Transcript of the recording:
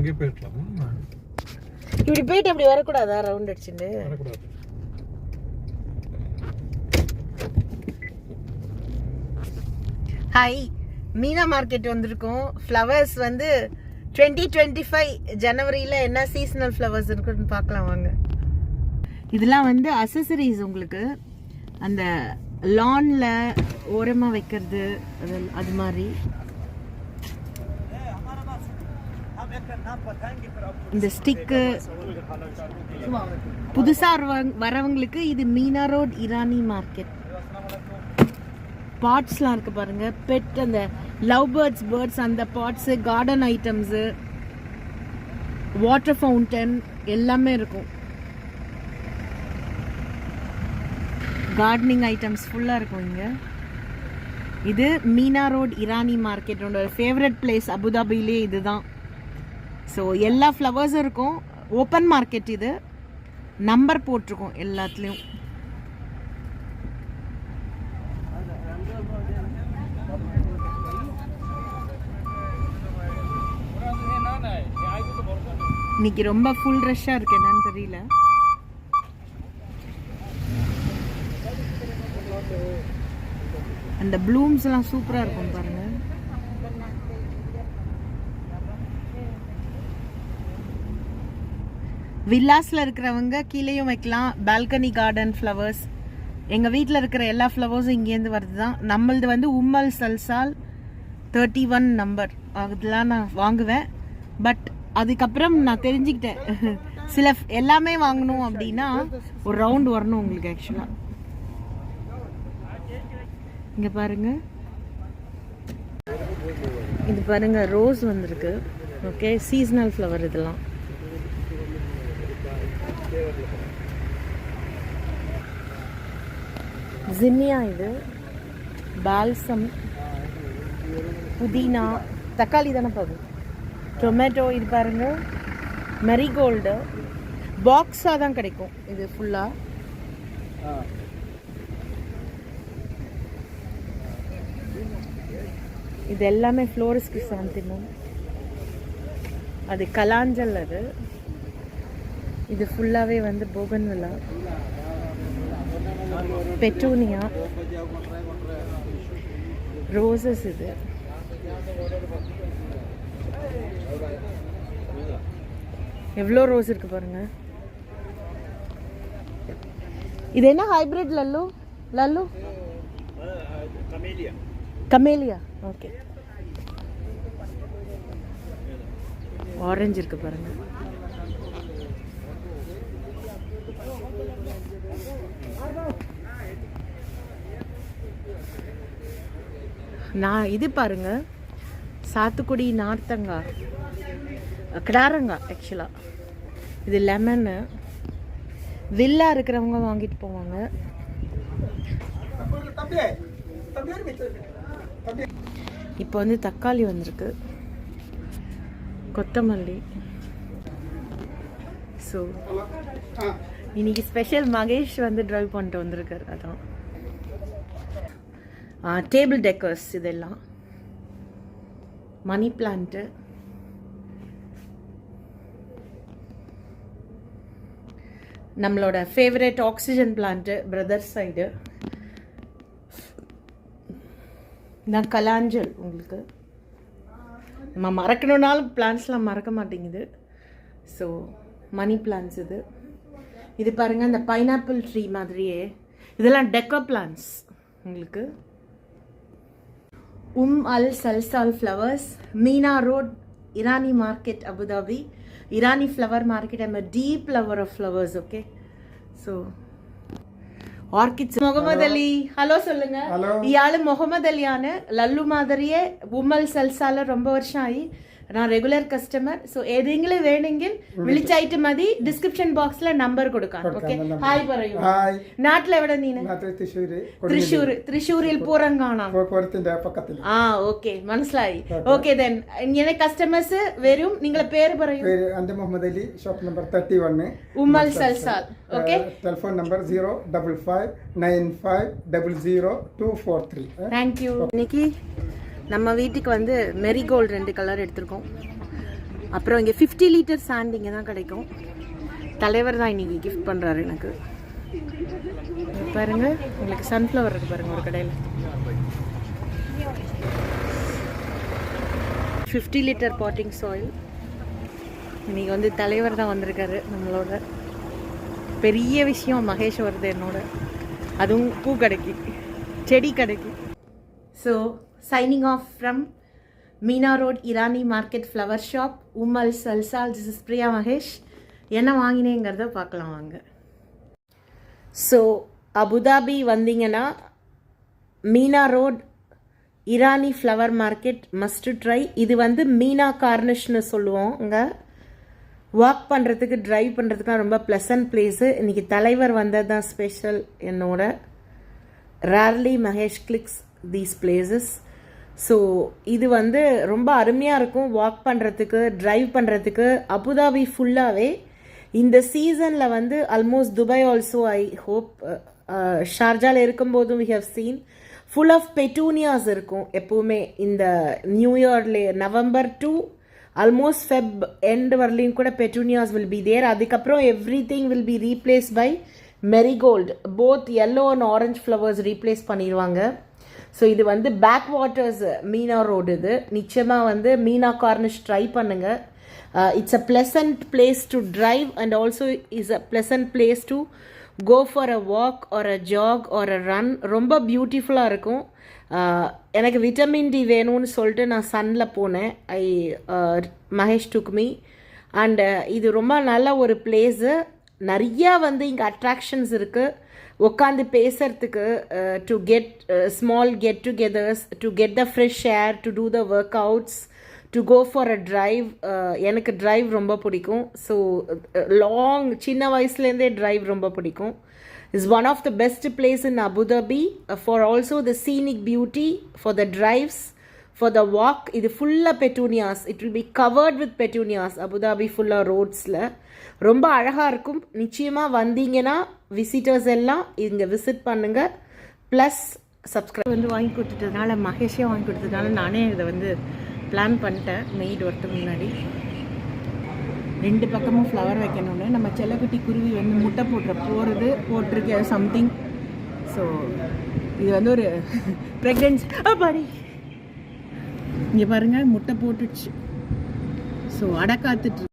அங்கே போயிடலாமா? இப்படி போயிட்டு அப்படி வரக்கூடாதா? ரவுண்ட் அடிச்சுட்டு வரக்கூடாது. ஹாய், மீனா மார்க்கெட் வந்திருக்கோம். ஃப்ளவர்ஸ் வந்து 2025 ஜனவரியில் என்ன சீசனல் ஃப்ளவர்ஸ் இருக்குன்னு பார்க்கலாம் வாங்க. இதெல்லாம் வந்து அசசரிஸ், உங்களுக்கு அந்த லான்ல ஓரமாக வைக்கிறது அது மாதிரி. இந்த ஸ்டிக்கு புதுசாக வரவங்களுக்கு இது மீனா ரோட் இரானி மார்க்கெட். பாட்ஸ்லாம் இருக்குது பாருங்கள். பெட் அந்த லவ் பேர்ட்ஸ் அந்த pots, garden items, water fountain எல்லாமே இருக்கும். கார்டனிங் ஐட்டம்ஸ் ஃபுல்லாக இருக்கும் இங்கே. இது மீனா ரோட் இரானி மார்க்கெட்டோட ஃபேவரட் பிளேஸ் அபுதாபிலே இதுதான். ஸோ எல்லா ஃப்ளவர்ஸும் இருக்கும். ஓப்பன் மார்க்கெட் இது. நம்பர் போட்டிருக்கோம் எல்லாத்துலேயும். இன்னைக்கு ரொம்ப ஃபுல் ரஷ்ஷாக இருக்கு, என்னன்னு தெரியல. அந்த ப்ளூம்ஸ் எல்லாம் சூப்பராக இருக்கும் பாருங்க. வில்லாஸில் இருக்கிறவங்க கீழேயும் வைக்கலாம். Balcony garden flowers. எங்கள் வீட்டில் இருக்கிற எல்லா ஃப்ளவர்ஸும் இங்கேருந்து வருது தான். நம்மளது வந்து உம்மல் சல்சால் 31 நம்பர். அதெல்லாம் நான் வாங்குவேன். பட் அதுக்கப்புறம் நான் தெரிஞ்சுக்கிட்டேன், சில எல்லாமே வாங்கணும் அப்படின்னா ஒரு ரவுண்ட் வரணும் உங்களுக்கு. ஆக்சுவலாக இங்கே பாருங்க, இது பாருங்க, ரோஸ் வந்திருக்கு. ஓகே, சீசனல் ஃப்ளவர் இதெல்லாம். ஜின்னியா, இது பால்சம், புதினா, தக்காளி தானே பாருங்க, டொமேட்டோ. இது பாருங்க, மெரிகோல்டு. பாக்ஸாக தான் கிடைக்கும் இது ஃபுல்லாக. இது எல்லாமே ஃப்ளோரிஸ்க்கு சாந்திமம். அது கலாஞ்சல். அது இது ஃபுல்லாகவே வந்து போகன்வில்லா, பெட்டூனியா, ரோசஸ். இது எவ்வளோ ரோஸ் இருக்கு பாருங்க. இது என்ன ஹைபிரிட்? லல்லு கமேலியா. ஓகே, ஆரஞ்சு இருக்கு பாருங்க. நான் இது பாருங்க, சாத்துக்குடி நார்த்தங்கா, கிடாரங்கா. ஆக்சுவலாக இது லெமனு. வில்லா இருக்கிறவங்க வாங்கிட்டு போவாங்க. இப்போ வந்து தக்காளி வந்திருக்கு, கொத்தமல்லி. ஸோ இன்னைக்கு ஸ்பெஷல் மகேஷ் வந்து ட்ரைவ் பண்ணிட்டு வந்திருக்காரு. அதான் டேபிள் டெக்கர்ஸ். இதெல்லாம் மணி பிளான்ட்டு, நம்மளோட favourite oxygen plant brothers side. நான் கலாஞ்சல். உங்களுக்கு நம்ம மறக்கணுன்னாலும் பிளான்ஸ்லாம் மறக்க மாட்டேங்குது. ஸோ மணி பிளான்ஸ். இது பாருங்கள், இந்த பைனாப்பிள் ட்ரீ மாதிரியே. இதெல்லாம் டெக்கோ பிளான்ஸ் உங்களுக்கு. Al Salsal flowers, Mina road Irani market, Abu Dhabi. Irani flower market. I'm a deep lover of flowers. okay, so orchids. Mohammed Ali, hello சொல்லுங்க. இயாளு முகமது அலியான லல்லு மாதிரியே உம்மல் സൽസാല ரொம்ப வருஷம் ஆகி நான் ரெகுலர் கஸ்டமர். ஸோ ഏതെങ്കിലും വേണമെങ്കിൽ വിളിച്ചായിട്ട് മതി. ഡിസ്ക്രിപ്ഷൻ ബോക്സിൽ നമ്പർ കൊടുക്കാം. ഓക്കെ, ഹായ് പറയൂ. നാട്ടിൽ എവിടെ? നീ തൃശ്ശൂരിൽ പൂരം കാണാം. ആ, ഓക്കെ, മനസ്സിലായി. ഓക്കെ, ദെൻ ഇങ്ങനെ കസ്റ്റമേഴ്സ് വരും. നിങ്ങളെ പേര് പറയൂ. Mohammed Ali, shop number 31, Umm al Salsal. Okay, telephone number 05595000243. Thank you. இன்னைக்கு நம்ம வீட்டுக்கு வந்து மெரிகோல்டு 2 கலர் எடுத்திருக்கோம். அப்புறம் இங்கே 50 லிட்டர் சாண்ட் இங்கே தான் கிடைக்கும். தலைவர் தான் இன்னைக்கு கிஃப்ட் பண்ணுறாரு எனக்கு. பாருங்க, உங்களுக்கு சன்ஃப்ளவர் இருக்கு பாருங்க ஒரு கடையில். 50 லிட்டர் பாட்டிங் சாயில். இன்னைக்கு வந்து தலைவர் தான் வந்திருக்காரு நம்மளோட. பெரிய விஷயம் மகேஷ் வருது என்னோட, அதுவும் பூ கடைக்கு, செடி கடைக்கு. So signing off from Meena road Irani market flower shop, உம்மல் சல்சால். This is Priya Mahesh. என்ன வாங்கினேங்கிறத பார்க்கலாம் வாங்க. ஸோ அபுதாபி வந்தீங்கன்னா Meena road Irani flower market must try. இது வந்து மீனா கார்னிஷ்னு சொல்லுவோம். இங்கே வாக் பண்ணுறதுக்கு, ட்ரைவ் பண்ணுறதுக்குலாம் ரொம்ப ப்ளசன்ட் பிளேஸு. இன்றைக்கி தலைவர் வந்தது தான் ஸ்பெஷல் என்னோட. Rarely Mahesh clicks these places. So இது வந்து ரொம்ப அருமையாக இருக்கும் வாக் பண்ணுறதுக்கு, ட்ரைவ் பண்ணுறதுக்கு. அபுதாபி ஃபுல்லாகவே இந்த சீசனில் வந்து almost Dubai also I hope, ஷார்ஜாவில் இருக்கும்போதும் we have seen full of petunias இருக்கும் எப்போவுமே. இந்த நியூ இயர்லே November to almost Feb end வரலையும் கூட பெட்டூனியாஸ் வில் பி தேர். அதுக்கப்புறம் everything will be replace by marigold. Both yellow and orange flowers replace பண்ணிடுவாங்க. ஸோ இது வந்து பேக் வாட்டர்ஸ் மீனா ரோடு. இது நிச்சயமாக வந்து மீனா கார்னிஷ் ட்ரை பண்ணுங்கள். It's a pleasant place to drive and also is a pleasant place to go for a walk or a jog or a run. ரொம்ப பியூட்டிஃபுல்லாக இருக்கும். எனக்கு விட்டமின் டி வேணும்னு சொல்லிட்டு நான் சன்னில் போனேன். Mahesh took me. அண்டு இது ரொம்ப நல்ல ஒரு பிளேஸு. நிறையா வந்து இங்கே அட்ராக்ஷன்ஸ் இருக்குது. உட்காந்து பேசுறதுக்கு, to get small get togethers, to get the fresh air, to do the workouts, to go for a drive. எனக்கு ட்ரைவ் ரொம்ப பிடிக்கும். ஸோ லாங் சின்ன வயசுலேருந்தே ட்ரைவ் ரொம்ப பிடிக்கும். is one of the best place in Abu Dhabi for also the scenic beauty, for the drives, for the walk. இது ஃபுல்லாக petunias. It will be covered with petunias. Abu Dhabi ஃபுல்லாக ரோட்ஸில் ரொம்ப அழகாக இருக்கும். நிச்சயமாக வந்தீங்கன்னா விசிட்டர்ஸ் எல்லாம் இங்கே விசிட் பண்ணுங்கள். ப்ளஸ் சப்ஸ்கிரைப் வந்து வாங்கி கொடுத்துட்டதுனால, மகேஷே வாங்கி கொடுத்ததுனால நானே இதை வந்து பிளான் பண்ணிட்டேன் மெய்டு வரத்துக்கு முன்னாடி. 2 பக்கமும் ஃப்ளவர் வைக்கணும்னு. நம்ம செல்லக்குட்டி குருவி வந்து முட்டை போட்டிருக்கு சம்திங். ஸோ இது வந்து ஒரு ப்ரெக்னென்சி பாடி. இங்கே பாருங்கள், முட்டை போட்டுடுச்சு. ஸோ அடை காத்துட்டு